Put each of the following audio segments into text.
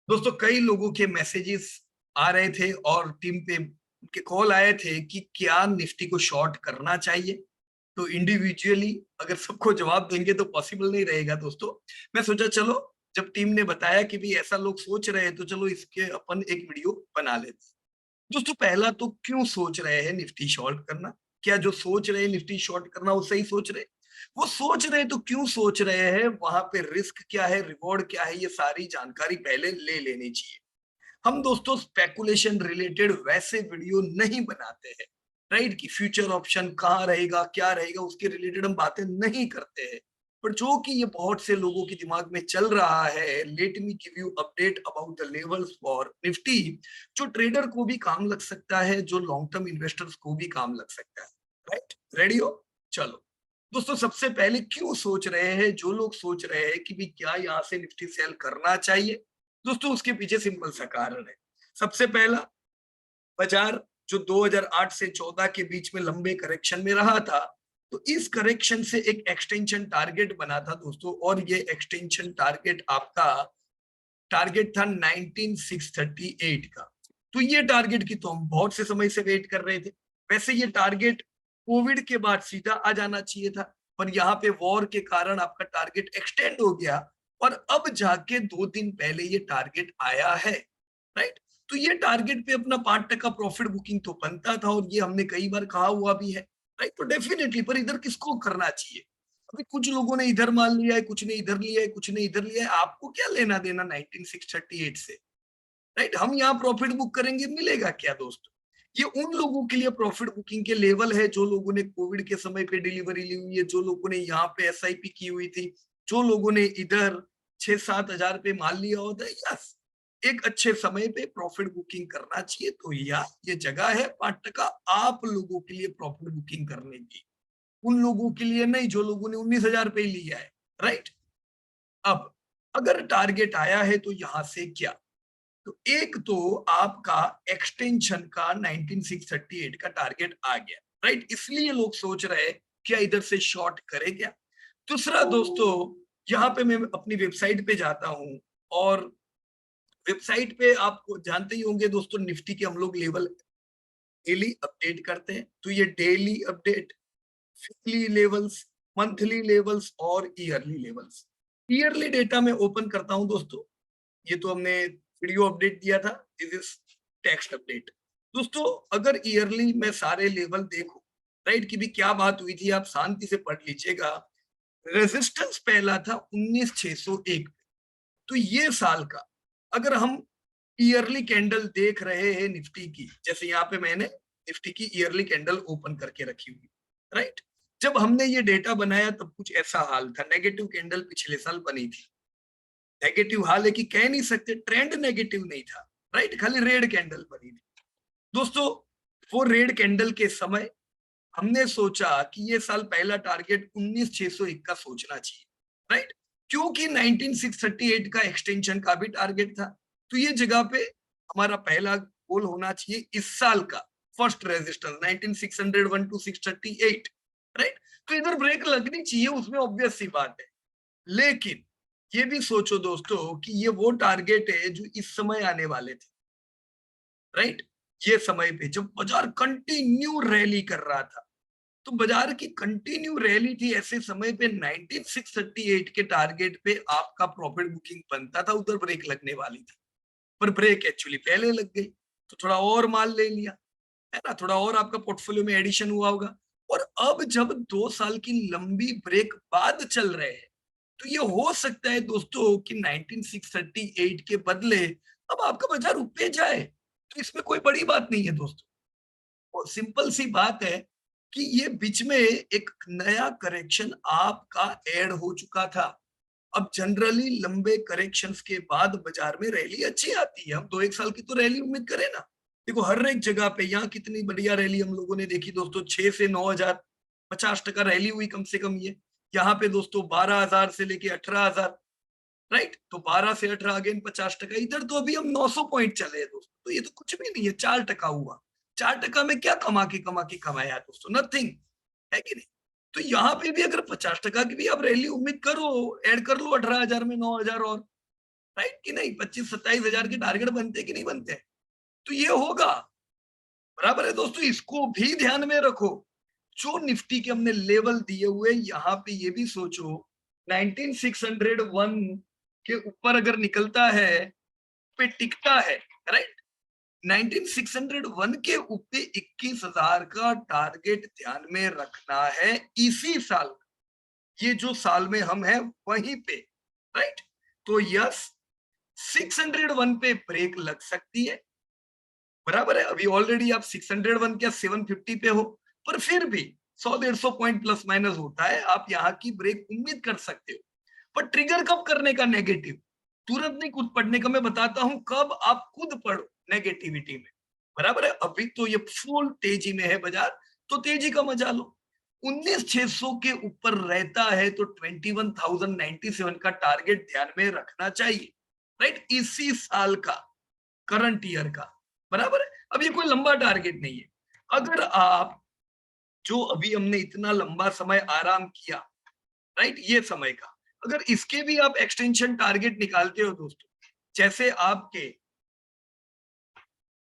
दोस्तों कई लोगों के मैसेजेस आ रहे थे और टीम पे उनके कॉल आए थे कि क्या निफ्टी को शॉर्ट करना चाहिए। तो इंडिविजुअली अगर सबको जवाब देंगे तो पॉसिबल नहीं रहेगा दोस्तों। मैं सोचा चलो, जब टीम ने बताया कि भी ऐसा लोग सोच रहे हैं तो चलो इसके अपन एक वीडियो बना लेते हैं। दोस्तों पहला तो क्यों सोच रहे हैं निफ्टी शॉर्ट करना? क्या जो सोच रहे हैं निफ्टी शॉर्ट करना वो सही सोच रहे हैं? वो सोच रहे हैं तो क्यों सोच रहे हैं, वहां पे रिस्क क्या है, रिवॉर्ड क्या है, ये सारी जानकारी पहले ले लेनी चाहिए। हम दोस्तों स्पेकुलेशन रिलेटेड वैसे वीडियो नहीं बनाते हैं, राइट? कि फ्यूचर ऑप्शन कहाँ रहेगा, क्या रहेगा, उसके रिलेटेड हम बातें नहीं करते हैं। पर जो कि ये बहुत से लोगों के दिमाग में चल रहा है, let me give you update about the levels for Nifty, जो ट्रेडर को भी काम लग सकता है, जो लॉन्ग टर्म इन्वेस्टर्स को भी काम लग सकता है। राइट? रेडी हो? चलो दोस्तों, सबसे पहले क्यों सोच रहे हैं जो लोग सोच रहे हैं कि भी क्या यहाँ से निफ्टी सेल करना चाहिए? दोस्तों उसके पीछे सिंपल सा कारण है। सबसे पहला, बाजार जो 2008 से 14 के बीच में लंबे करेक्शन में रहा था, तो इस करेक्शन से एक एक्सटेंशन टारगेट बना था दोस्तों, और ये एक्सटेंशन टारगेट आपका टारगेट था 19638 का। तो ये टारगेट की तो हम बहुत से समय से वेट कर रहे थे। वैसे ये टारगेट कोविड के बाद सीधा आ जाना चाहिए था, पर यहाँ पे वॉर के कारण आपका टारगेट एक्सटेंड हो गया और अब जाके 2 दिन पहले ये टारगेट आया है। राइट? तो ये टारगेट पे अपना 5% प्रॉफिट बुकिंग तो बनता था, और ये हमने कई बार कहा हुआ भी है। राइट? तो डेफिनेटली, पर इधर किसको करना चाहिए? अभी कुछ लोगों ने इधर माल लिया है, कुछ ने इधर लिया है, कुछ ने इधर लिया है। आपको क्या लेना देना 19638 से? राइट? हम यहाँ प्रॉफिट बुक करेंगे, मिलेगा क्या दोस्तों? ये उन लोगों के लिए प्रॉफिट बुकिंग के लेवल है जो लोगों ने कोविड के समय पे डिलीवरी ली हुई है, जो लोगों ने यहाँ पे एसआईपी की हुई थी, जो लोगों ने इधर 6-7 हजार पे माल लिया होता है। यस, एक अच्छे समय पे प्रॉफिट बुकिंग करना चाहिए। तो यार ये जगह है 5% आप लोगों के लिए प्रॉफिट बुकिंग करने की, उन लोगों के लिए नहीं जो लोगों ने 19 हजार पे ही लिया है। राइट? अब अगर टारगेट आया है तो यहां से क्या? तो एक तो आपका एक्सटेंशन का 19638 का टारगेट आ गया। राइट? इसलिए लोग सोच रहे हैं क्या इधर से शॉर्ट करे क्या। दूसरा दोस्तों, यहाँ पे मैं अपनी वेबसाइट पे जाता हूं, और वेबसाइट पे आपको जानते ही होंगे दोस्तों, निफ्टी के हम लोग लेवल डेली अपडेट करते हैं। तो ये daily update, weekly levels, monthly levels और ईयरली लेवल्स। ईयरली डेटा में ओपन करता हूं दोस्तों। ये तो हमने वीडियो अपडेट दिया था, दिस इज टेक्स्ट अपडेट। दोस्तों अगर ईयरली में सारे लेवल देखो, राइट, कि भी क्या बात हुई थी, आप शांति से पढ़ लीजिएगा। रेजिस्टेंस पहला था 19601। तो ये साल का अगर हम ईयरली कैंडल देख रहे हैं निफ्टी की, जैसे यहाँ पे मैंने निफ्टी की ईयरली कैंडल ओपन करके रखी हुई, राइट? जब हमने ये डेटा बनाया तब कुछ ऐसा हाल था, नेगेटिव कैंडल पिछले साल बनी थी। नेगेटिव हाल है कि कह नहीं सकते, ट्रेंड नेगेटिव नहीं था, राइट? खाली रेड कैंडल बनी थी दोस्तों। वो रेड कैंडल के समय हमने सोचा कि ये साल पहला टारगेट 19601 का सोचना चाहिए, राइट? क्योंकि 19638 का एक्सटेंशन का भी टारगेट था। तो ये जगह पे हमारा पहला गोल होना चाहिए इस साल का फर्स्ट रेजिस्टेंस 19601 टू 638, राइट? तो इधर ब्रेक लगनी चाहिए, उसमें ऑब्वियस सी बात है। लेकिन ये भी सोचो दोस्तों कि ये वो टारगेट है जो इस समय आने वाले थे, राइट? ये समय पे जब बाजार कंटिन्यू रैली कर रहा था, तो बाजार की कंटिन्यू रैली थी, ऐसे समय पे 19638 के टारगेट पे आपका प्रॉफिट बुकिंग बनता था, उधर ब्रेक लगने वाली थी। पर ब्रेक एक्चुअली पहले लग गई, तो थोड़ा और माल ले लिया, है ना? थोड़ा और आपका पोर्टफोलियो में एडिशन हुआ होगा। और अब जब 2 साल की लंबी ब्रेक बाद चल रहे हैं, तो ये हो सकता है दोस्तों कि 19638 के बदले अब आपका बाजार ऊपर जाए। तो इसमें कोई बड़ी बात नहीं है दोस्तों, और सिंपल सी बात है कि ये बीच में एक नया करेक्शन आपका ऐड हो चुका था। अब जनरली लंबे करेक्शंस के बाद बाजार में रैली अच्छी आती है। हम 2-1 साल की तो रैली उम्मीद करें ना। देखो हर एक जगह पे यहाँ कितनी बढ़िया रैली हम लोगों ने देखी दोस्तों, 6 से 9 हजार, 50% रैली हुई कम से कम ये। यहाँ पे दोस्तों 12 हजार से लेके 18 हजार, राइट? तो 12 से 18 अगेन 50%। इधर तो अभी हम 900 पॉइंट चले हैं दोस्तों, तो ये तो कुछ भी नहीं है, 4% हुआ। 4% में क्या कमा के कमाया दोस्तों? नथिंग, है कि नहीं? तो यहाँ पे भी अगर 50% की भी आप रैली उम्मीद करो, ऐड कर लो 18 हजार में 9 हजार और, राइट कि नहीं? 25-27 हजार के टारगेट बनते कि नहीं बनते? तो ये होगा, बराबर है दोस्तों, इसको भी ध्यान में रखो। जो निफ्टी के हमने लेवल दिए हुए, यहाँ पे ये भी सोचो 19601 के ऊपर अगर निकलता है पे टिकता है, राइट? 19601 के ऊपर 21,000 का टारगेट ध्यान में रखना है इसी साल, ये जो साल में हम हैं वहीं पे, राइट? तो यस, 601 पे ब्रेक लग सकती है, बराबर है। अभी ऑलरेडी आप 601 क्या 750 पे हो, पर फिर भी 100-150 पॉइंट प्लस माइनस होता है, आप यहाँ की ब्रेक उम्मीद कर सकते हो। पर ट्रिगर कब करने का नेगेटिव? तुरंत नहीं कूद पड़ने का, मैं बताता हूं कब आप खुद पढ़ो नेगेटिविटी में, बराबर है। अभी तो ये फुल तेजी में है बाजार, तो तेजी का मजा लो। 19,600 के ऊपर रहता है तो 21,097 का टारगेट ध्यान में रखना चाहिए, राइट? इसी साल का, करंट ईयर का, बराबर है। अब ये कोई लंबा टारगेट नहीं है। अगर आप, जो अभी हमने इतना लंबा समय आराम किया, राइट, ये समय का, अगर इसके भी आप एक्सटेंशन टारगेट निकालते हो दोस्तों, जैसे आपके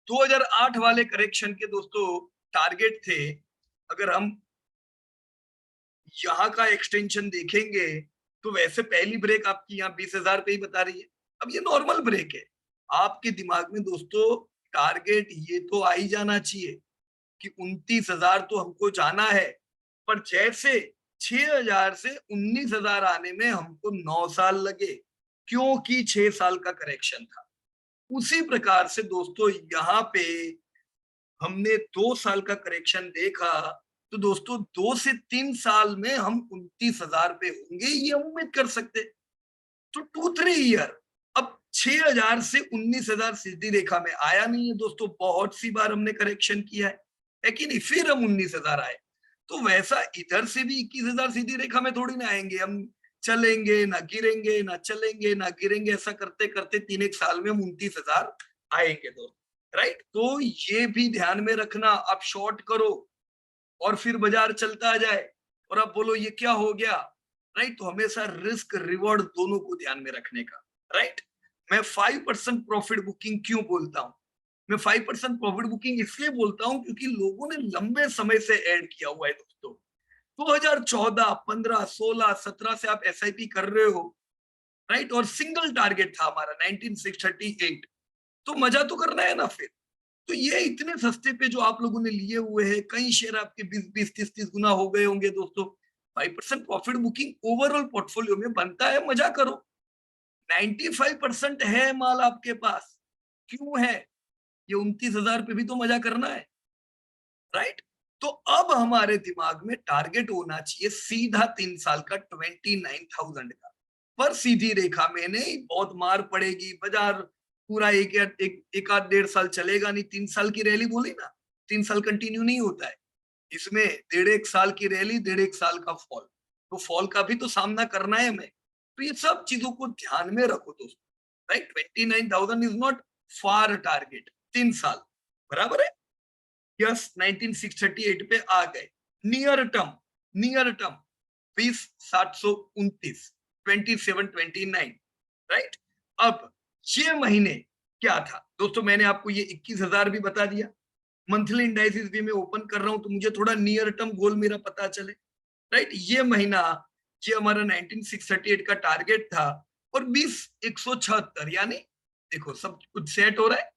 2008 वाले करेक्शन के दोस्तों टारगेट थे, अगर हम यहाँ का एक्सटेंशन देखेंगे तो वैसे पहली ब्रेक आपकी यहाँ 20,000 पे ही बता रही है। अब ये नॉर्मल ब्रेक है, आपके दिमाग में दोस्तों टारगेट ये तो आ ही जाना चाहिए कि 29,000 तो हमको जाना है, पर जैसे 6,000 से 19,000 आने में हमको 9 साल लगे, क्योंकि 6 साल का करेक्शन था। उसी प्रकार से दोस्तों यहाँ पे हमने 2 साल का करेक्शन देखा, तो दोस्तों 2 से 3 साल में हम 29,000 पे होंगे, ये उम्मीद कर सकते। तो 2-3 ईयर, अब 6,000 से 19,000 सीधी रेखा में आया नहीं है दोस्तों, बहुत सी बार हमने करेक्शन किया है कि नहीं? फिर हम 19,000 आए। तो वैसा इधर से भी 21,000 सीधी रेखा में थोड़ी ना आएंगे हम, चलेंगे ना गिरेंगे, ना चलेंगे ना गिरेंगे, ऐसा करते करते 3 एक साल में हम 29,000 आएंगे दोस्तों, राइट? तो ये भी ध्यान में रखना। आप शॉर्ट करो और फिर बाजार चलता जाए और आप बोलो ये क्या हो गया, राइट? तो हमेशा रिस्क रिवॉर्ड दोनों को ध्यान में रखने का, राइट? मैं 5% प्रॉफिट बुकिंग क्यों बोलता हूं? मैं 5% प्रॉफिट बुकिंग इसलिए बोलता हूं क्योंकि लोगों ने लंबे समय से ऐड किया हुआ है दोस्तों। 2014, 15, 16, 17 से आप एसआईपी कर रहे हो, राइट? और सिंगल टारगेट था हमारा 19,638, तो मजा तो करना है ना फिर। तो ये इतने सस्ते पे जो आप लोगों ने लिए हुए हैं, कई शेयर आपके 20-20, 30-30 गुना हो गए होंगे दोस्तों। 5% प्रॉफिट बुकिंग ओवरऑल पोर्टफोलियो में बनता है, मजा करो। 95% है माल आपके पास, क्यों है? ये 29,000 पे भी तो मजा करना है, राइट? तो अब हमारे दिमाग में टारगेट होना चाहिए सीधा 3 साल का 29,000 का, पर सीधी रेखा में नहीं, बहुत मार पड़ेगी, बाजार पूरा एक आध 1.5 साल चलेगा नहीं। 3 साल की रैली बोली ना, 3 साल कंटिन्यू नहीं होता है, इसमें 1.5 साल की रैली, 1.5 साल का फॉल, तो फॉल का भी तो सामना करना है हमें। तो ये सब चीजों को ध्यान में रखो दोस्तों, right? 29,000 is not far target, 3 साल, बराबर है। यस, 19,638 पे आ गए। Near term 20,729, 2729, right? अब ये महीने क्या था दोस्तों, मैंने आपको ये 21,000 भी बता दिया। मंथली इंडाइसिस भी मैं ओपन कर रहा हूं तो मुझे थोड़ा नियर टर्म गोल मेरा पता चले, राइट? ये महीना, ये हमारा 19,638 का टारगेट था, और 20,176, यानी देखो सब कुछ सेट हो रहा है।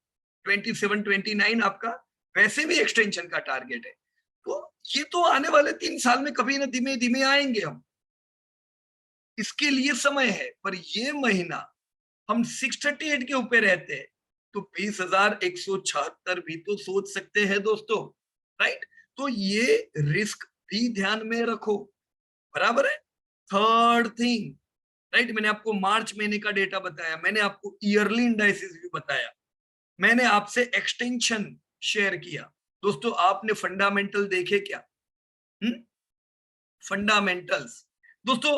2729 आपका वैसे भी एक्सटेंशन का टारगेट है, तो ये तो आने वाले 3 साल में कभी ना धीमे धीमे आएंगे हम, इसके लिए समय है। पर ये महीना हम 638 के ऊपर रहते हैं तो 20,176 भी तो सोच सकते हैं दोस्तों, राइट? तो ये रिस्क भी ध्यान में रखो, बराबर है। थर्ड थिंग, राइट, मैंने आपको मार्च महीने का डेटा बताया, मैंने आपको ईयरली इंडाइसिस भी बताया, मैंने आपसे एक्सटेंशन शेयर किया दोस्तों। आपने फंडामेंटल देखे क्या? फंडामेंटल्स दोस्तों,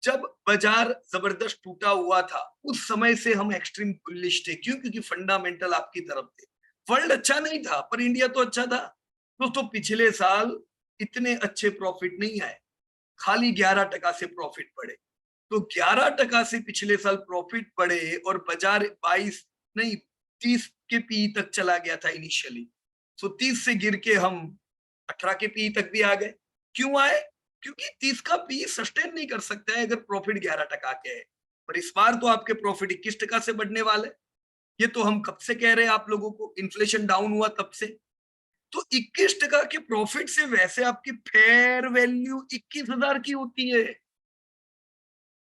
जब बाजार जबरदस्त टूटा हुआ था उस समय से हम एक्सट्रीम बुलिश थे, क्यों? क्योंकि फंडामेंटल आपकी तरफ थे। वर्ल्ड अच्छा नहीं था पर इंडिया तो अच्छा था दोस्तों। पिछले साल इतने अच्छे प्रॉफिट नहीं आए, खाली 11% से प्रॉफिट पड़े, तो 11% से पिछले साल प्रॉफिट बढ़े और बाजार 22 नहीं 30 के पी तक चला गया था इनिशियली। सो 30 से गिर के हम 18 के पी तक भी आ गए। क्यों आए? क्योंकि 30 का पी सस्टेन नहीं कर सकता है अगर प्रॉफिट 11% के है। पर इस बार तो आपके प्रॉफिट 21% से बढ़ने वाले। ये तो हम कब से कह रहे हैं आप लोगों को, इन्फ्लेशन डाउन हुआ तब से। तो 21% के प्रॉफिट से वैसे आपकी फेयर वैल्यू 21,000 की होती है।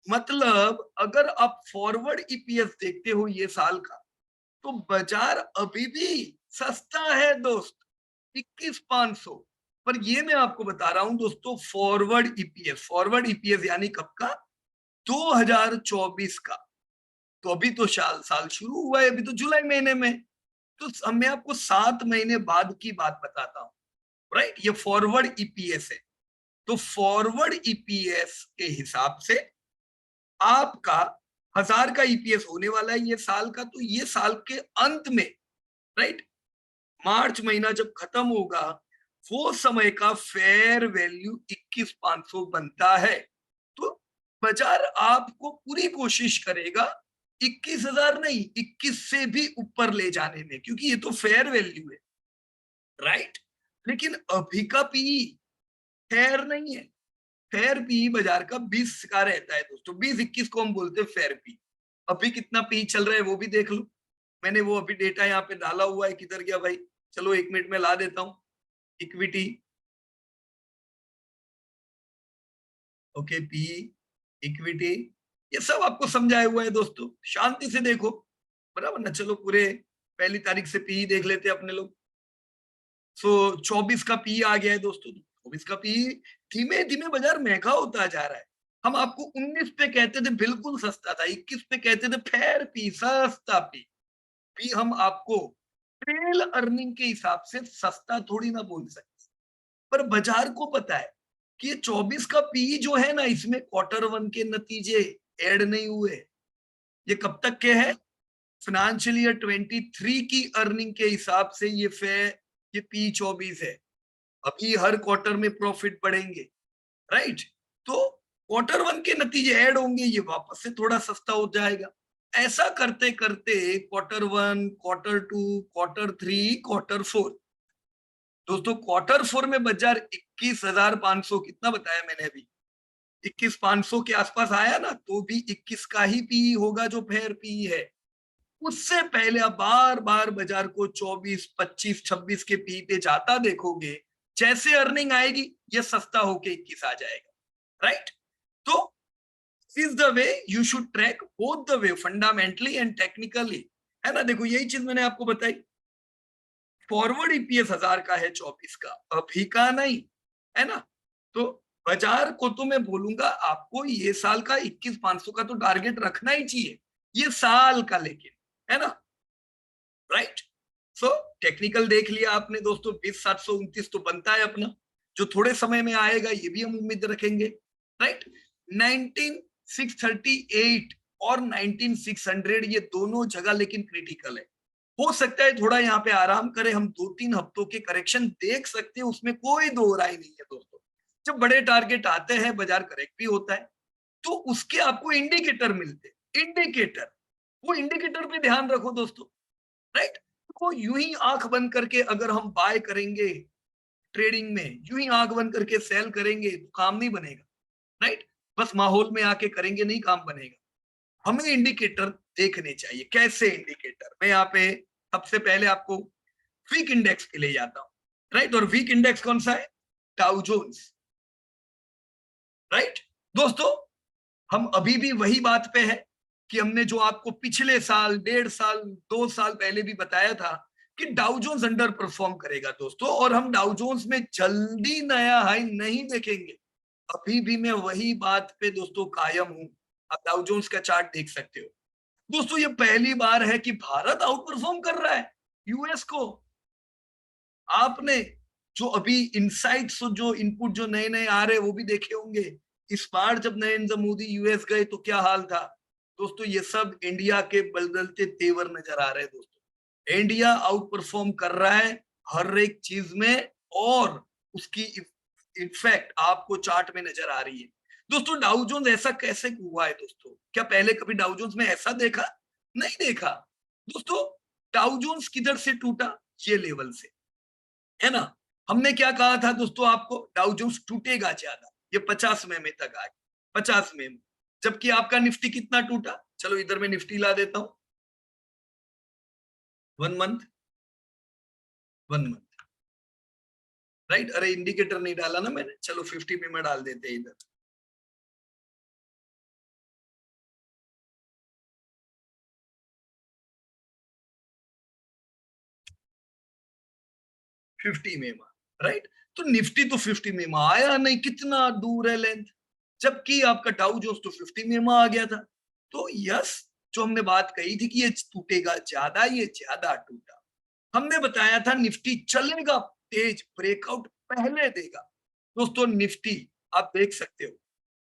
मतलब अगर आप फॉरवर्ड ईपीएस देखते हो ये साल का, तो बाजार अभी भी सस्ता है दोस्त, 21,500। पर ये मैं आपको बता रहा हूं दोस्तों, फॉरवर्ड ईपीएस यानी कब का? 2024 का। तो अभी तो साल साल शुरू हुआ है, अभी तो जुलाई महीने में। तो मैं आपको 7 महीने बाद की बात बताता हूँ, राइट? ये फॉरवर्ड ईपीएस है। तो फॉरवर्ड ईपीएस के हिसाब से आपका 1000 का ईपीएस होने वाला है ये साल का। तो ये साल के अंत में, राइट, मार्च महीना जब खत्म होगा, वो समय का फेयर वैल्यू 21,500 बनता है। तो बाजार आपको पूरी कोशिश करेगा 21,000 नहीं, 21 से भी ऊपर ले जाने में, क्योंकि ये तो फेयर वैल्यू है, राइट? लेकिन अभी का पी फेयर नहीं है। फेयर पी बाजार का 20 का रहता है दोस्तों, 20-21 को हम बोलते हैं फेयर पी। अभी कितना पी चल रहा है वो भी देख लो। मैंने वो अभी डेटा यहाँ पे डाला हुआ है, किधर गया भाई? चलो 1 मिनट में ला देता हूँ। इक्विटी, ओके, पी, इक्विटी, ये सब आपको समझाया हुआ है दोस्तों, शांति से देखो, बराबर ना? चलो पूरे पहली तारीख से पी देख लेते हैं अपने लोग। सो 24 का पी आ गया है दोस्तों। 24 का पी धीमे धीमे बाजार महंगा होता जा रहा है। हम आपको 19 पे कहते थे बिल्कुल सस्ता था, 21 पे कहते थे फेयर पी, सस्ता पी। पी हम आपको ट्रेल अर्निंग के हिसाब से सस्ता थोड़ी ना बोल सकते, पर बाजार को पता है कि ये 24 का पी जो है ना, इसमें Q1 के नतीजे ऐड नहीं हुए। ये कब तक के हैं? फाइनेंशियल ईयर 23 की अर्निंग के हिसाब से ये पी 24 है। अभी हर क्वार्टर में प्रॉफिट बढ़ेंगे, राइट? तो Q1 के नतीजे ऐड होंगे, ये वापस से थोड़ा सस्ता हो जाएगा। ऐसा करते करते Q1, Q2, Q3, Q4, दोस्तों Q4 में बाजार 21,500 कितना बताया मैंने अभी, 21,500 के आसपास आया ना, तो भी 21 का ही पी होगा जो फेयर पी है। उससे पहले आप बार बार बाजार को 24, 25, 26 के पी पे जाता देखोगे, जैसे अर्निंग आएगी ये सस्ता होके 21 आ जाएगा, राइट? तो is the way you should track both the way, fundamentally and technically, है ना? देखो यही चीज मैंने आपको बताई। फॉरवर्ड ईपीएस 1000 का है 24 का, अभी का नहीं, है ना? तो बाजार को तो मैं बोलूंगा आपको ये साल का 21,500 का तो टारगेट रखना ही चाहिए, ये साल का, लेकिन, है ना? राइट? सो टेक्निकल देख लिया आपने दोस्तों, 20,729 तो बनता है अपना, जो थोड़े समय में आएगा ये भी हम उम्मीद रखेंगे, राइट? 19,638 और 19,600 ये दोनों जगह लेकिन क्रिटिकल है। हो सकता है थोड़ा यहाँ पे आराम करें, हम 2-3 हफ्तों के करेक्शन देख सकते हैं, उसमें कोई दो राय नहीं है दोस्तों। जब बड़े टारगेट आते हैं बाजार करेक्ट भी होता है, तो उसके आपको इंडिकेटर मिलते हैं। इंडिकेटर, वो इंडिकेटर पे ध्यान रखो दोस्तों, राइट? को यूं ही आंख बंद करके अगर हम बाय करेंगे ट्रेडिंग में, यूं ही आंख बंद करके सेल करेंगे तो काम नहीं बनेगा, राइट? बस माहौल में आके करेंगे नहीं काम बनेगा। हमें इंडिकेटर देखने चाहिए। कैसे इंडिकेटर? मैं यहाँ पे सबसे पहले आपको वीक इंडेक्स के लिए जाता हूँ, राइट? और वीक इंडेक्स कौन सा है? Dow Jones, right? दोस्तों हम अभी भी वही बात पे है कि हमने जो आपको पिछले साल, 1.5 साल, 2 साल पहले भी बताया था कि डाउ जोन्स अंडर परफॉर्म करेगा दोस्तों, और हम डाउ जोन्स में जल्दी नया हाई नहीं देखेंगे। अभी भी मैं वही बात पे दोस्तों कायम हूं। आप डाउ जोन्स का चार्ट देख सकते हो दोस्तों। ये पहली बार है कि भारत आउट परफॉर्म कर रहा है यूएस को। आपने जो अभी इनसाइट्स, जो इनपुट जो नए नए आ रहे हैं वो भी देखे होंगे। इस बार जब नरेंद्र मोदी यूएस गए तो क्या हाल था दोस्तों? ये सब इंडिया के बदलते तेवर नजर आ रहे हैं दोस्तों। इंडिया आउट परफॉर्म कर रहा है हर एक चीज में, और उसकी इफेक्ट आपको चार्ट में नजर आ रही है। दोस्तों डाउ जोन्स ऐसा कैसे हुआ है दोस्तों? क्या पहले कभी डाउ जोन्स में ऐसा देखा? नहीं देखा। दोस्तों डाउ जोन्स किधर से टूटा? ये लेवल से, है ना? हमने क्या कहा था दोस्तों आपको? डाउ जोन्स टूटेगा ज्यादा, ये 50 में तक आ गया, 50 में। जबकि आपका निफ्टी कितना टूटा? चलो इधर मैं निफ्टी ला देता हूं, 1 मंथ, 1 मंथ, राइट? अरे इंडिकेटर नहीं डाला ना मैंने, चलो 50 में डाल देते इधर। फिफ्टी में, राइट? तो निफ्टी तो 50 में आया नहीं, कितना दूर है लेंथ, जबकि आपका डाउ जोन्स तो 50 में आ गया था। तो यस, जो हमने बात कही थी कि ये टूटेगा ज्यादा, ये ज्यादा टूटा। हमने बताया था निफ्टी चलेगा तेज, ब्रेकआउट पहले देगा। दोस्तों निफ्टी आप देख सकते हो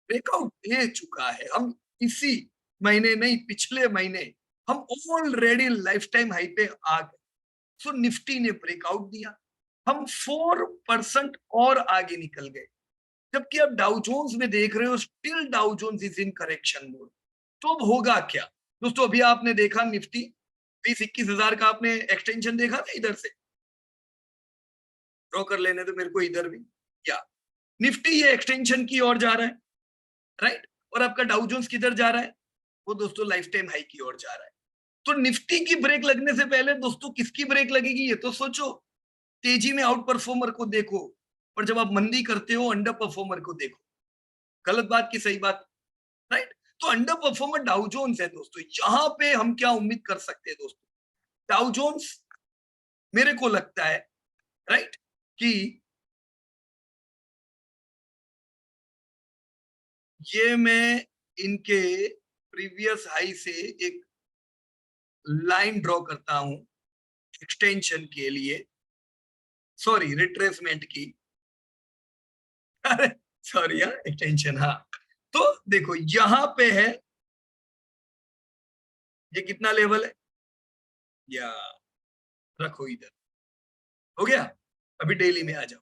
ब्रेकआउट दे चुका है। हम इसी महीने नहीं, पिछले महीने हम ऑलरेडी लाइफ टाइम हाई पे आ गए। सो निफ्टी ने ब्रेकआउट दिया, हम 4% और आगे निकल गए। जबकि अब डाउ जोन्स में देख रहे हो, still Dow Jones is in correction mode. तो अब होगा क्या दोस्तों? अभी आपने देखा निफ्टी 20-21 हजार का आपने एक्सटेंशन देखा ना इधर से, ड्रॉ कर लेने तो मेरे को इधर भी, क्या निफ्टी ये एक्सटेंशन की ओर जा रहा है, राइट? और आपका डाउ जोन्स किधर जा रहा है? वो दोस्तों लाइफ टाइम हाई की ओर जा रहा है। तो निफ्टी की ब्रेक लगने से पहले दोस्तों किसकी ब्रेक लगेगी, ये तो सोचो। तेजी में आउट परफॉर्मर को देखो, और जब आप मंदी करते हो अंडर परफॉर्मर को देखो। गलत बात की सही बात, राइट? तो अंडर परफॉर्मर डाउ जोन्स है दोस्तों। यहां पे हम क्या उम्मीद कर सकते हैं दोस्तों? डाउ जोन्स मेरे को लगता है, राइट, कि ये मैं इनके प्रीवियस हाई से एक लाइन ड्रॉ करता हूं एक्सटेंशन के लिए, सॉरी रिट्रेसमेंट की, अरे सॉरी यार, एक्सटेंशन, हाँ। तो देखो यहां पे है, ये कितना लेवल है, या रखो इधर, हो गया। अभी डेली में आ जाओ,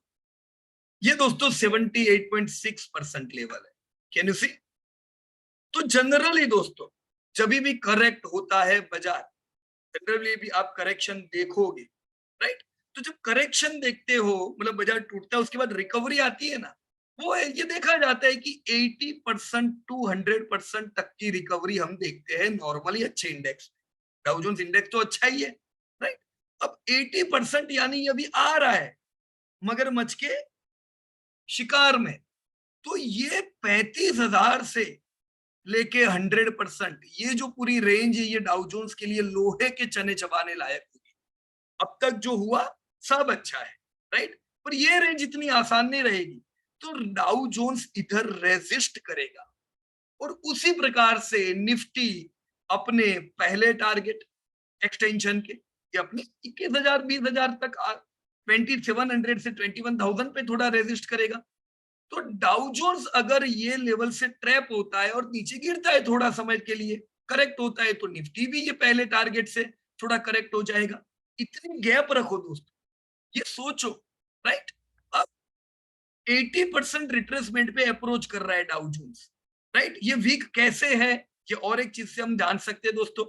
ये दोस्तों 78.6% लेवल है। Can you see? तो जनरली दोस्तों जब भी करेक्ट होता है बाजार, जनरली भी आप करेक्शन देखोगे, राइट? तो जब करेक्शन देखते हो, मतलब बाजार टूटता है उसके बाद रिकवरी आती है ना, वो है, ये देखा जाता है कि 80% टू 100% तक की रिकवरी हम देखते हैं नॉर्मली अच्छे इंडेक्स। डाउ जोन्स इंडेक्स तो अच्छा ही है, राइट? अब 80% यानी अभी आ रहा है मगरमच्छ के शिकार में। तो ये 35,000 से लेके 100%, ये जो पूरी रेंज है, ये डाउ जोन्स के लिए लोहे के चने चबाने लायक होगी। अब तक जो हुआ सब अच्छा है, राइट? पर ये रेंज इतनी आसान नहीं रहेगी। तो डाउ जोन्स इधर रेजिस्ट करेगा, और उसी प्रकार से निफ्टी अपने पहले टारगेट एक्सटेंशन के, ये अपने 21,000 20,000 तक 2700 से 21,000 पे थोड़ा रेजिस्ट करेगा। तो डाउ जोन्स अगर ये लेवल से ट्रैप होता है और नीचे गिरता है थोड़ा समय के लिए, करेक्ट होता है, तो निफ्टी भी ये पहले टारगेट से थोड़ा करेक्ट हो जाएगा। इतनी गैप रखो दोस्तों, ये सोचो, राइट? अब 80% रिट्रेसमेंट पे अप्रोच कर रहा है डाउ जोन्स, राइट? ये वीक कैसे है, ये और एक चीज से हम जान सकते हैं दोस्तों।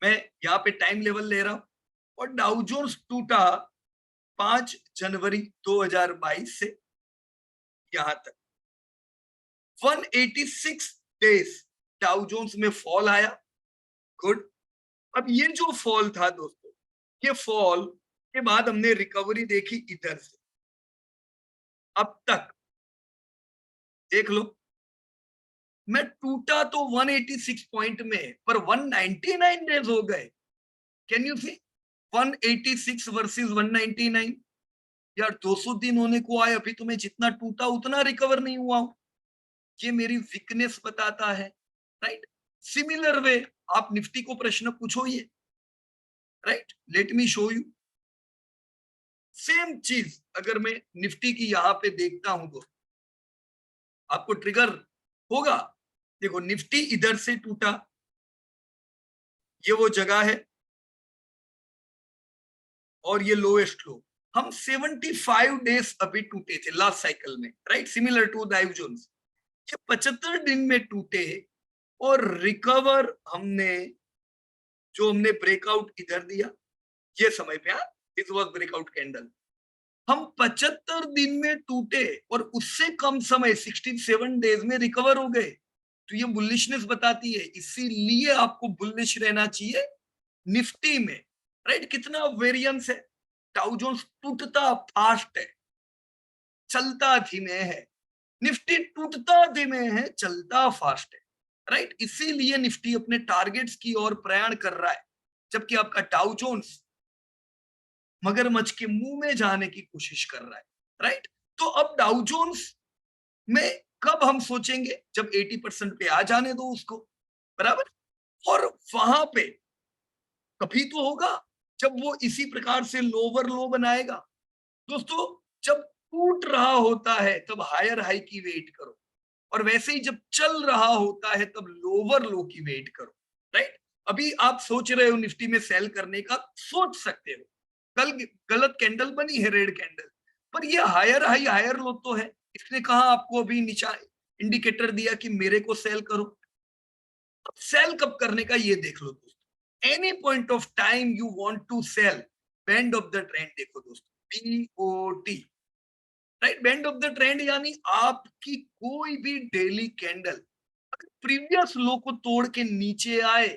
मैं यहाँ पे टाइम लेवल ले रहा हूं, और डाउ जोन्स टूटा 5 जनवरी 2022 से यहां तक 186 डेज डाउ जोन्स में फॉल आया। गुड। अब ये जो फॉल था दोस्तों, ये फॉल के बाद हमने रिकवरी देखी इधर से, अब तक देख लो, मैं टूटा तो 186 पॉइंट में, पर 199 डेज हो गए। Can you see? 186 वर्सेस 199, यार 200 दिन होने को आए, अभी तो मैं जितना टूटा उतना रिकवर नहीं हुआ हूं। ये मेरी वीकनेस बताता है, राइट? सिमिलर वे आप निफ्टी को प्रश्न पूछो, ये right, let me show you. Same चीज अगर मैं निफ्टी की यहां पे देखता हूं तो आपको ट्रिगर होगा। देखो निफ्टी इधर से टूटा, ये वो जगह है, और ये लोएस्ट लो। हम 75 डेज अभी टूटे थे लास्ट साइकिल में, right? Similar to Dow Jones. ये 75 दिन में टूटे और रिकवर हमने ब्रेकआउट इधर दिया, ये समय पे दिस वाज ब्रेकआउट कैंडल। हम 75 दिन में टूटे और उससे कम समय 67 डेज में रिकवर हो गए, तो ये बुलिशनेस बताती है। इसीलिए आपको बुलिश रहना चाहिए निफ्टी में, राइट। कितना वेरिएंस है, डाउ जोन्स टूटता फास्ट है, चलता धीमे है, निफ्टी टूटता धीमे है, चलता फास्ट है, राइट। इसीलिए निफ्टी अपने टारगेट्स की ओर प्रयाण कर रहा है, जबकि आपका डाउ जोन्स मगरमच्छ के मुंह में जाने की कोशिश कर रहा है, राइट। तो अब डाउ जोन्स में कब हम सोचेंगे, जब 80% पे आ जाने दो उसको, बराबर। और वहां पे कभी तो होगा जब वो इसी प्रकार से लोअर लो बनाएगा। दोस्तों, जब टूट रहा होता है तब हायर हाई की वेट करो, और वैसे ही जब चल रहा होता है तब लोअर लो की वेट करो, राइट। अभी आप सोच रहे हो निफ्टी में सेल करने का, सोच सकते हो, कल गलत कैंडल बनी है, रेड कैंडल, पर ये हायर हाई हायर लो तो है। इसने कहा आपको अभी नीचा इंडिकेटर दिया कि मेरे को सेल करो। अब सेल कब करने का ये देख लो दोस्तों, any point of time you want to sell, bend of the trend देखो दोस्तों, BOT, right. Bend of the trend यानी आपकी कोई भी डेली कैंडल अगर प्रीवियस लो को तोड़ के नीचे आए,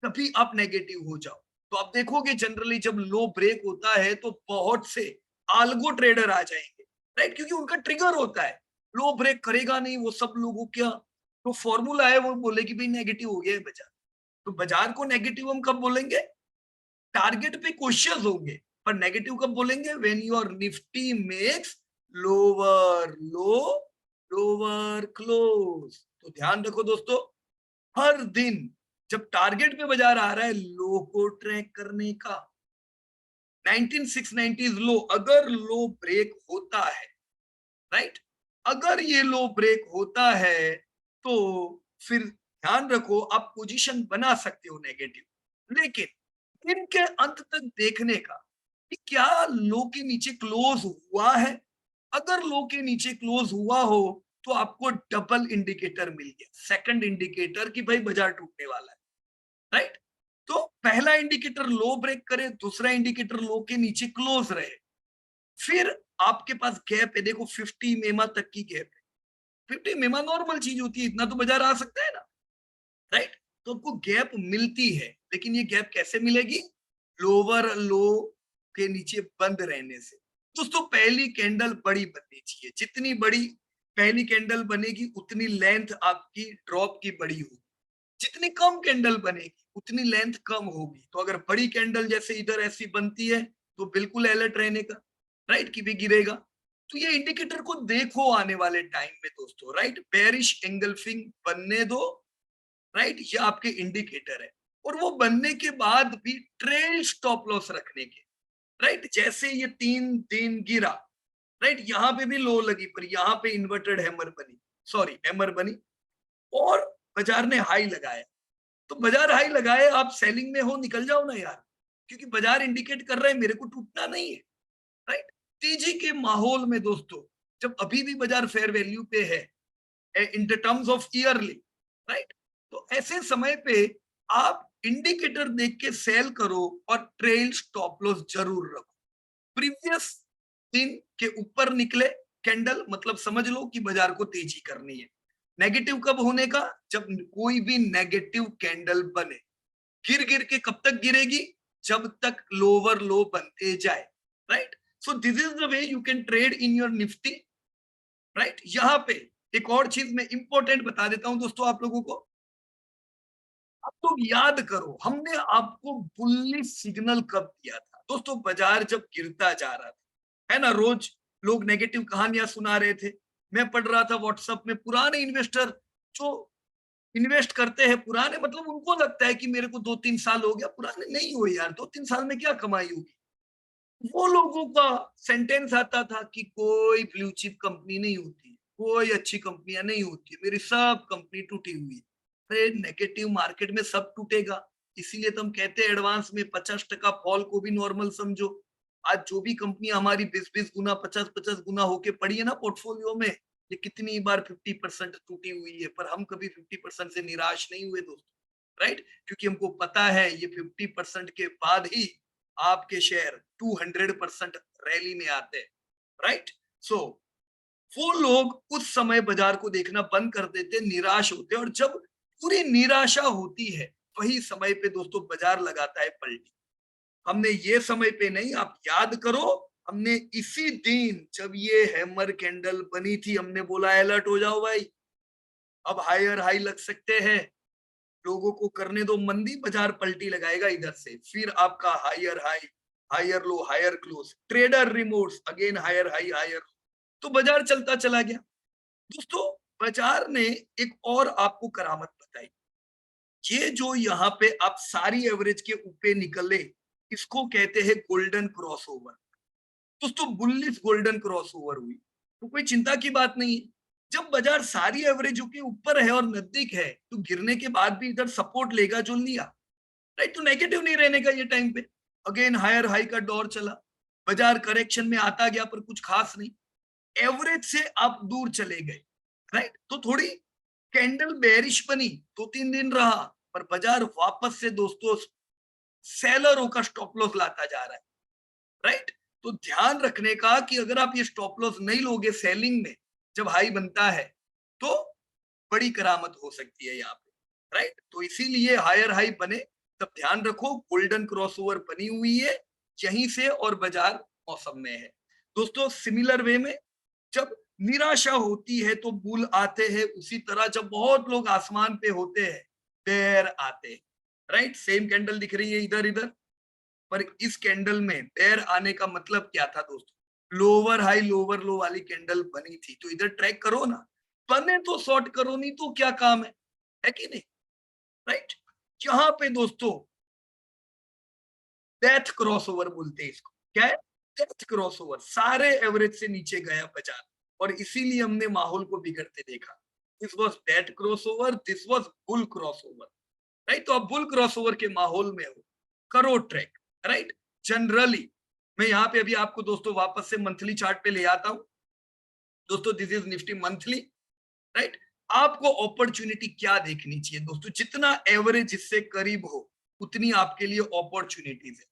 तभी आप नेगेटिव हो जाओ। तो आप देखोगे जनरली जब लो ब्रेक होता है तो बहुत से आल्गो ट्रेडर आ जाएंगे, राइट, क्योंकि उनका ट्रिगर होता है, लो ब्रेक करेगा नहीं, वो सब लोगों क्या तो फॉर्मूला है, वो बोले कि भाई नेगेटिव हो गया है बाजार। तो बाजार को नेगेटिव हम कब बोलेंगे, टारगेट पे क्वेश्चंस होंगे, पर नेगेटिव कब बोलेंगे, when your Nifty makes lower low lower close. तो ध्यान रखो दोस्तों, हर दिन जब टारगेट पे बाजार आ रहा है लो को ट्रैक करने का, 19690 लो अगर लो ब्रेक होता है, राइट, अगर ये लो ब्रेक होता है तो फिर ध्यान रखो आप पोजीशन बना सकते हो नेगेटिव, लेकिन दिन के अंत तक देखने का कि क्या लो के नीचे क्लोज हुआ है। अगर लो के नीचे क्लोज हुआ हो तो आपको डबल इंडिकेटर मिल गया, सेकंड इंडिकेटर कि भाई बाजार टूटने वाला है, राइट। तो पहला इंडिकेटर लो ब्रेक करे, दूसरा इंडिकेटर लो के नीचे क्लोज रहे, फिर आपके पास गैप है, देखो 50 मेमा तक की गैप है। 50 मेमा नॉर्मल चीज होती है, इतना तो बाजार आ सकता है ना, राइट। तो आपको गैप मिलती है, लेकिन ये गैप कैसे मिलेगी, लोअर लो के नीचे बंद रहने से। दोस्तों, पहली कैंडल बड़ी बननी चाहिए, जितनी बड़ी पहली कैंडल बनेगी उतनी लेंथ आपकी ड्रॉप की बड़ी होगी, जितनी कम कैंडल बनेगी उतनी लेंथ कम होगी। तो अगर बड़ी कैंडल जैसे इधर ऐसी बनती है तो बिल्कुल अलर्ट रहने का, राइट, कि भी गिरेगा। तो ये इंडिकेटर को देखो आने वाले टाइम में दोस्तों, राइट, बेरिश एंगल्फिंग बनने दो, राइट, ये आपके इंडिकेटर है। और वो बनने के बाद भी ट्रेल स्टॉप लॉस रखने के, राइट। जैसे ये 3 दिन गिरा, राइट, यहाँ पे भी लो लगी, पर यहाँ पे इन्वर्टेड हैमर बनी, सॉरी हैमर बनी, और बाजार ने हाई लगाया। तो बाजार हाई लगाए, आप सेलिंग में हो, निकल जाओ ना यार, क्योंकि बाजार इंडिकेट कर रहा है मेरे को टूटना नहीं है, राइट। तेजी के माहौल में दोस्तों, जब अभी भी बाजार फेयर वैल्यू पे है in the terms of yearly, right, तो ऐसे समय पे आप इंडिकेटर देख के सेल करो और ट्रेल स्टॉप लॉस जरूर रखो। प्रीवियस दिन के ऊपर निकले कैंडल मतलब समझ लो कि बाजार को तेजी करनी है। नेगेटिव कब होने का, जब कोई भी नेगेटिव कैंडल बने। गिर गिर के कब तक गिरेगी, जब तक लोअर लो बनते जाए, right. So this is the way you can trade in your Nifty, right. यहाँ पे एक और चीज मैं इंपॉर्टेंट बता देता हूं दोस्तों आप लोगों को। अब तो याद करो हमने आपको बुलिश सिग्नल कब दिया था दोस्तों, बाजार जब गिरता जा रहा था, है ना। रोज लोग नेगेटिव कहानियां सुना रहे थे, मैं पढ़ रहा था व्हाट्सएप में, पुराने इन्वेस्टर जो इन्वेस्ट करते हैं, पुराने मतलब उनको लगता है कि मेरे को 2-3 साल हो गया, पुराने नहीं हुए यार, 2-3 साल में क्या कमाई होगी। वो लोगों का सेंटेंस आता था कि कोई ब्लू चिप कंपनी नहीं होती, कोई अच्छी कंपनियां नहीं होती, मेरी सब कंपनी टूटी हुई है। अरे नेगेटिव मार्केट में सब टूटेगा, इसीलिए तो हम कहते हैं एडवांस में 50% फॉल को भी नॉर्मल समझो। आज जो भी कंपनी हमारी 20-20 गुना 50-50 गुना होके पड़ी है ना पोर्टफोलियो में, ये कितनी बार 50% टूटी हुई है, पर हम कभी 50% से निराश नहीं हुए दोस्तों, राइट? क्योंकि हमको पता है ये 50% के बाद ही आपके शेयर 200% रैली में आते हैं, राइट? सो वो लोग उस समय बाजार को देखना बंद कर देते, निराश होते, और जब पूरी निराशा होती है वही समय पे दोस्तों बाजार लगाता है पलटी। हमने ये समय पे नहीं, आप याद करो, हमने इसी दिन जब ये हैमर कैंडल बनी थी हमने बोला अलर्ट हो जाओ भाई, अब हायर हाई लग सकते हैं, लोगों को करने दो मंदी, बाजार पलटी लगाएगा इधर से, फिर आपका higher high, higher low, higher close, trader remotes, again higher high, higher, तो बाजार चलता चला गया। दोस्तों बाजार ने एक और आपको करामत बताई, ये जो यहाँ पे आप सारी एवरेज के ऊपर निकले, इसको कहते हैं गोल्डन क्रॉसओवर। दोस्तों बुलिश गोल्डन क्रॉसओवर हुई तो कोई चिंता की बात नहीं है। जब बाजार सारी एवरेजों के ऊपर है और नजदीक है तो गिरने के बाद भी इधर सपोर्ट लेगा जो लिया, राइट? तो नेगेटिव नहीं रहने का ये टाइम पे। अगेन हायर हाई का दौर चला, बाजार करेक्शन में आता गया पर कुछ खास नहीं, एवरेज से आप दूर चले गए, राइट? तो थोड़ी कैंडल बेरिश बनी, 2-3 दिन रहा, पर बाजार वापस से दोस्तों सेलरों का स्टॉप लॉस लाता जा रहा है, राइट? तो ध्यान रखने का कि अगर आप ये स्टॉप लॉस नहीं लोगे सेलिंग में जब हाई बनता है तो बड़ी करामत हो सकती है यहाँ पे, राइट? तो इसीलिए हायर हाई बने तब ध्यान रखो गोल्डन क्रॉसओवर बनी हुई है यहीं से, और बाजार मौसम में है। दोस्तों सिमिलर वे में जब निराशा होती है तो बुल आते हैं, उसी तरह जब बहुत लोग आसमान पे होते हैं बेर आते हैं, राइट? सेम कैंडल दिख रही है इधर इधर, पर इस कैंडल में बेर आने का मतलब क्या था दोस्तों? लोअर हाई लोअर लो वाली कैंडल बनी थी, तो इधर ट्रैक करो ना, बने तो शॉर्ट करो, नहीं तो क्या काम है कि नहीं, राइट? यहाँ पे दोस्तों डेथ क्रॉसओवर बोलते हैं इसको, क्या है? डेथ क्रॉसओवर, सारे एवरेज से नीचे गया बाजार, और इसीलिए हमने माहौल को बिगड़ते देखा। This was death crossover, this was bull crossover, right? तो आप बुल क्रॉसओवर के माहौल में हो, करो ट्रैक, राइट? जनरली मैं यहाँ पे अभी आपको दोस्तों वापस से मंथली चार्ट पे ले आता हूँ। दोस्तों this is Nifty monthly, right? आपको अपॉर्चुनिटी क्या देखनी चाहिए दोस्तों? जितना एवरेज इससे करीब हो उतनी आपके लिए अपॉर्चुनिटीज है।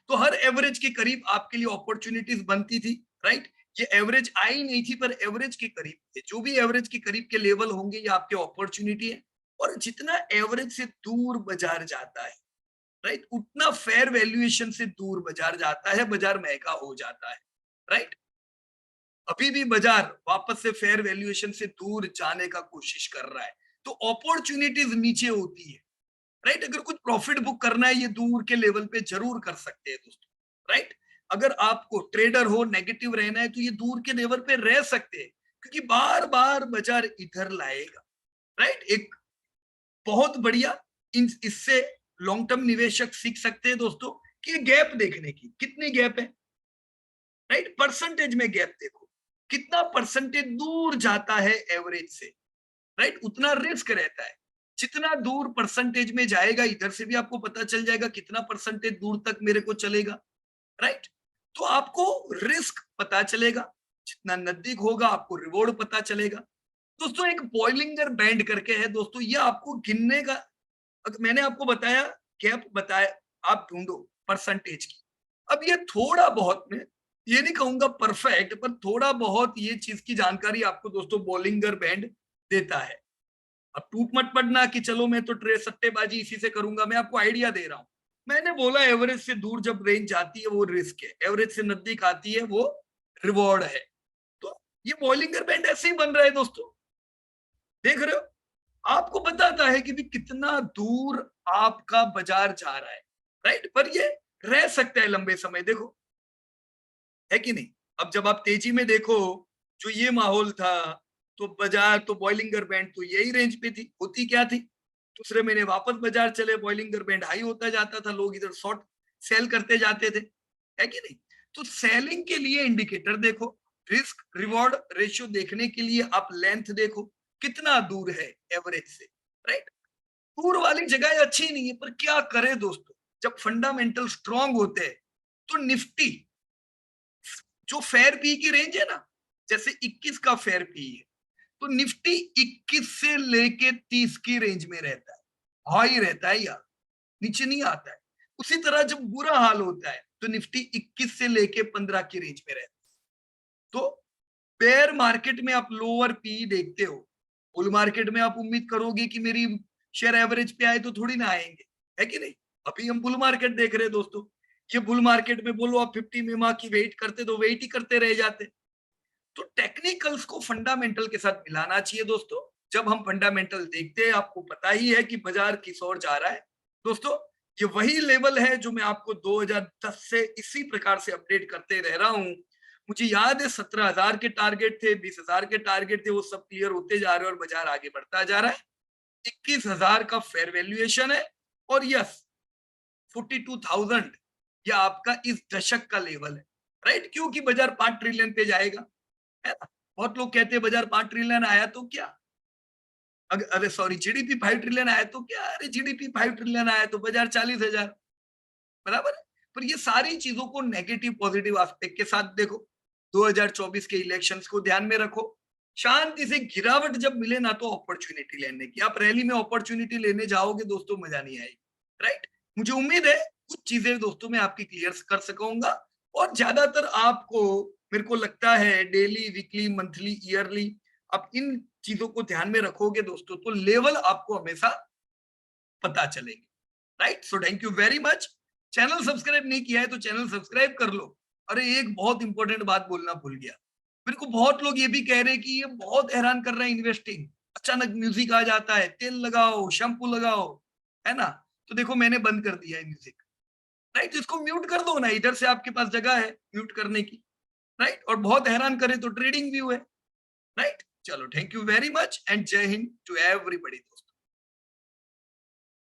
तो हर एवरेज के करीब आपके लिए अपॉर्चुनिटीज बनती थी, राइट? ये एवरेज आई नहीं थी पर एवरेज के करीब थे, जो भी एवरेज के करीब के लेवल होंगे ये आपके अपॉर्चुनिटी है। और जितना एवरेज से दूर बाजार जाता है, राइट, उतना फेयर वैल्यूएशन से दूर बाजार जाता है, बाजार महंगा हो जाता है, राइट? अभी भी बाजार वापस से फेयर वैल्यूएशन से दूर जाने का कोशिश कर रहा है, तो अपॉर्चुनिटीज नीचे होती है, राइट? अगर कुछ प्रॉफिट बुक करना है ये दूर के लेवल पे जरूर कर सकते हैं दोस्तों, राइट? अगर आपको ट्रेडर हो, नेगेटिव रहना है तो ये दूर के लेवल पे रह सकते हैं, क्योंकि बार बार बाजार इधर लाएगा, राइट? एक बहुत बढ़िया इससे लॉन्ग टर्म निवेशक सीख सकते हैं दोस्तों कि गैप देखने की, कितनी गैप है, राइट? परसेंटेज में गैप देखो, कितना परसेंटेज दूर जाता है एवरेज से, राइट? उतना रिस्क रहता है। जितना दूर परसेंटेज में जाएगा इधर से भी आपको पता चल जाएगा कितना परसेंटेज दूर तक मेरे को चलेगा, राइट? तो आपको रिस्क पता चलेगा, जितना नजदीक होगा आपको रिवॉर्ड पता चलेगा। दोस्तों एक बॉइलिंगर बैंड करके है दोस्तों, ये आपको गिनने का, मैंने आपको बताया गैप बताया, आप ढूंढो परसेंटेज की। अब ये थोड़ा बहुत, मैं ये नहीं कहूंगा परफेक्ट, पर थोड़ा बहुत ये चीज की जानकारी आपको दोस्तों बॉलिंगर बैंड देता है। अब टूट मत पड़ना कि चलो मैं तो ट्रेड सट्टेबाजी इसी से करूंगा, मैं आपको आइडिया दे रहा हूं। मैंने बोला एवरेज से दूर जब रेंज आती है वो रिस्क है, एवरेज से नजदीक आती है वो रिवॉर्ड है। तो ये बॉलिंगर बैंड ऐसे ही बन रहा है दोस्तों, देख रहे हो? आपको बताता है कि भी कितना दूर आपका बाजार जा रहा है, राइट? पर ये रह सकता है लंबे समय, देखो, है कि नहीं? अब जब आप तेजी में देखो, जो ये माहौल था, तो बाजार तो बॉइलिंगर बैंड तो यही रेंज पे थी, होती क्या थी? दूसरे महीने वापस बाजार चले, बॉइलिंगर बैंड हाई होता जाता था, लोग इधर शॉर्ट सेल करते जाते थे, है कि नहीं? तो सेलिंग के लिए इंडिकेटर देखो, रिस्क रिवॉर्ड रेशियो देखने के लिए आप लेंथ देखो, कितना दूर है एवरेज से, राइट? दूर वाली जगह अच्छी नहीं है, पर क्या करे दोस्तों, जब फंडामेंटल स्ट्रांग होते हैं तो निफ्टी जो फेयर पी की रेंज है ना, जैसे 21 का फेयर पी है, तो निफ्टी 21 से लेके 30 की रेंज में रहता है, हाई रहता है यार, नीचे नहीं आता है। उसी तरह जब बुरा हाल होता है तो निफ्टी 21 से लेके 15 की रेंज में रहता है। तो बेयर मार्केट में आप लोअर पी देखते हो, बुल मार्केट में आप उम्मीद करोगे कि मेरी शेयर एवरेज पे आए तो थोड़ी ना आएंगे, है कि नहीं। अभी हम बुल मार्केट देख रहे हैं दोस्तों, ये बुल मार्केट में बोलो आप 50 मिमा की वेट करते तो वेट ही करते रह जाते। तो टेक्निकल्स को फंडामेंटल के साथ मिलाना चाहिए दोस्तों। जब हम फंडामेंटल देखते हैं, आपको पता ही है कि बाजार किस ओर जा रहा है दोस्तों। ये वही लेवल है जो मैं आपको 2010 से इसी प्रकार से अपडेट करते रह रहा हूं। मुझे याद है 17,000 के टारगेट थे, 20,000 के टारगेट थे, वो सब क्लियर होते जा रहे हैं और बाजार आगे बढ़ता जा रहा है। 21,000 का फेयर वैल्यूएशन है और यस 42,000 यह आपका इस दशक का लेवल है, राइट। क्योंकि बाजार 5 ट्रिलियन पे जाएगा, है ना। बहुत लोग कहते हैं बाजार 5 ट्रिलियन आया तो क्या, अरे सॉरी जीडीपी 5 ट्रिलियन आया तो क्या, अरे जीडीपी 5 ट्रिलियन आया तो बाजार 40,000, बराबर है। पर ये सारी चीजों को नेगेटिव पॉजिटिव एस्पेक्ट के साथ देखो। 2024 के इलेक्शंस को ध्यान में रखो। शांति से गिरावट जब मिले ना तो अपॉर्चुनिटी लेने की, आप रैली में अपॉर्चुनिटी लेने जाओगे दोस्तों मजा नहीं आएगी, राइट। मुझे उम्मीद है कुछ चीजें दोस्तों मैं आपकी क्लियर कर सकूंगा। और ज्यादातर आपको, मेरे को लगता है डेली, वीकली, मंथली, ईयरली आप इन चीजों को ध्यान में रखोगे दोस्तों तो लेवल आपको हमेशा पता चलेंगे, right. So thank you very much. Channel subscribe नहीं किया है तो चैनल सब्सक्राइब कर लो। अरे एक बहुत इंपॉर्टेंट बात बोलना भूल गया, मेरे को बहुत लोग ये भी कह रहे हैं कि ये बहुत हैरान कर रहा है इन्वेस्टिंग, अचानक म्यूजिक आ जाता है, तेल लगाओ, शैम्पू लगाओ, है ना। तो देखो मैंने बंद कर दिया है म्यूजिक, राइट। इसको म्यूट कर दो ना, इधर से आपके पास जगह है म्यूट करने की, राइट। और बहुत हैरान करे तो ट्रेडिंग व्यू है, राइट। चलो thank you very much and जय हिंद टू एवरीबॉडी।